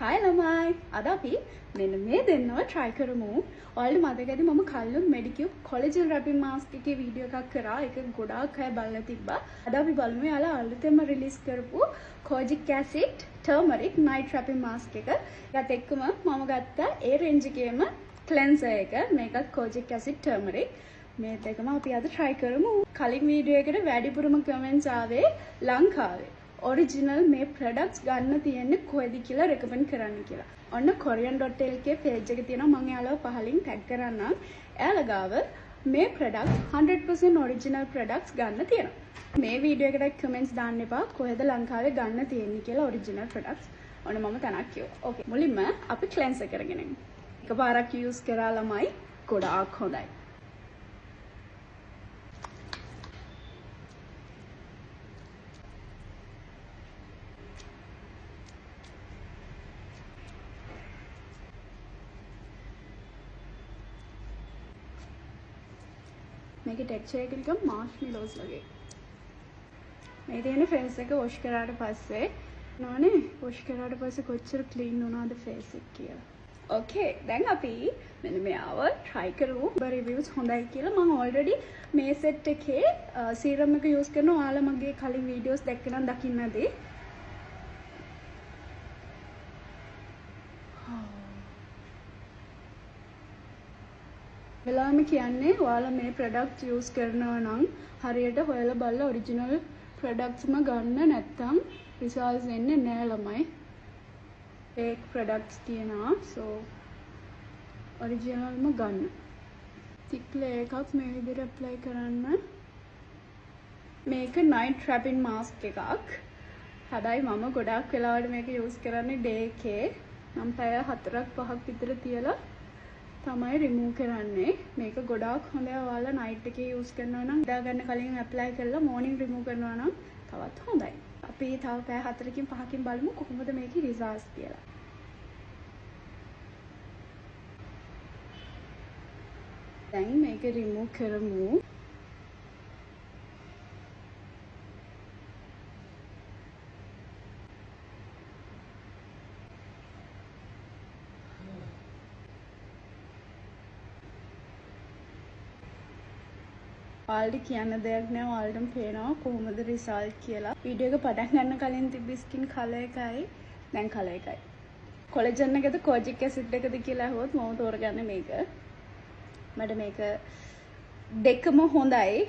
Hi ළමයි අද අපි මෙන්න මේ දෙන්නව try කරමු. ඔයාලට මතකද මම කලින් Medicube collagen wrapping mask එකේ වීඩියෝ එකක් කරා. ඒක ගොඩාක් අය බලලා තිබ්බා. අද අපි බලමු යාලා අලුතෙන්ම රිලීස් කරපු kojic acid turmeric night wrapping mask එක. ඒකත් එක්කම මම ගත්තා ඒ රේන්ජ් එකේම cleanser එක. මේකත් kojic acid turmeric. මේ දෙකම අපි අද try කරමු. කලින් වීඩියෝ එකට වැඩිපුරම comments ආවේ ලංකාවේ ඔරිජිනල් මේ ප්‍රොඩක්ට්ස් ගන්න තියෙන්නේ කොහෙද කියලා රෙකමන්ඩ් කරන්න කියලා. ඔන්න korean.lk එකේ page එක තියෙනවා. මම එයාලව පහලින් tag කරන්නම්. එයාලා ගාව මේ ප්‍රොඩක්ට්ස් 100% ඔරිජිනල් ප්‍රොඩක්ට්ස් ගන්න තියෙනවා. මේ වීඩියෝ එකට comments දාන්න එපා කොහෙද ලංකාවේ ගන්න තියෙන්නේ කියලා ඔරිජිනල් ප්‍රොඩක්ට්ස්. ඔන්න මම තනක් කිව්වා. ඕකේ. මුලින්ම අපි cleanser කරගෙන යමු. එකපාරක් use කරා ළමයි ගොඩාක් හොඳයි. මේකේ ටෙක්ස්චර් එක නිකන් මාෂ්මෙලෝස් වගේ. මේ තියෙන ෆේස් එක වොෂ් කරාට පස්සේ නෝනේ වොෂ් කරාට පස්සේ කොච්චර ක්ලීන් වුණාද ෆේස් එක කියලා. ඕකේ දැන් අපි මෙන්න මෙයාව try කරමු. රිවිව්ස් හොඳයි කියලා මම ඔල්රෙඩි මේ සෙට් එකේ සීරම් එක යූස් කරනවා. ඔයාලා මගේ කලින් වීඩියෝස් දැක්කනම් දකින්න ඇති. වෙලාවම කියන්නේ ඔයාලා මේ ප්‍රොඩක්ට් යූස් කරනවා නම් හරියට හොයලා බලලා ඔරිජිනල් ප්‍රොඩක්ට්ස්ම ගන්න නැත්නම් රිසල්ට්ස් එන්නේ නෑ ළමයි. ෆේක් ප්‍රොඩක්ට්ස් තියනවා. සෝ ඔරිජිනල්ම ගන්න. තික් ලේයර් එකක් මේ විදිහට ඇප්ලයි කරන්න. මේක night wrapping mask එකක්. හැබැයි මම ගොඩාක් වෙලාවට මේක යූස් කරන්නේ ඩේ එකේ. මම පැය 4-5ක් විතර තියලා තමයි රිමූව් කරන්නේ. මේක ගොඩාක් හොඳයි. ඔයාලා නයිට් එකේ යූස් කරනවා නම් ඉඳා ගන්න කලින් ඇප්ලයි කරලා මෝර්නින් රිමූව් කරනවා නම් තවත් හොඳයි. අපි තව පැය 4කින් 5කින් බලමු කොහොමද මේකේ රිසල්ට්ස් කියලා. දැන් මේක රිමූව් කරමු. ඔයාලට කියන්න දෙයක් නෑ. ඔයාලටම පේනවා කොහොමද රිසල්ට් කියලා. වීඩියෝ එක පටන් ගන්න කලින් තිබ්බ ස්කින් කලර් එකයි දැන් කලර් එකයි. කොලජන් එකද kojic acid එකද කියලා අහුවොත් මම තෝරගන්නේ මේක. මට මේක දෙකම හොඳයි.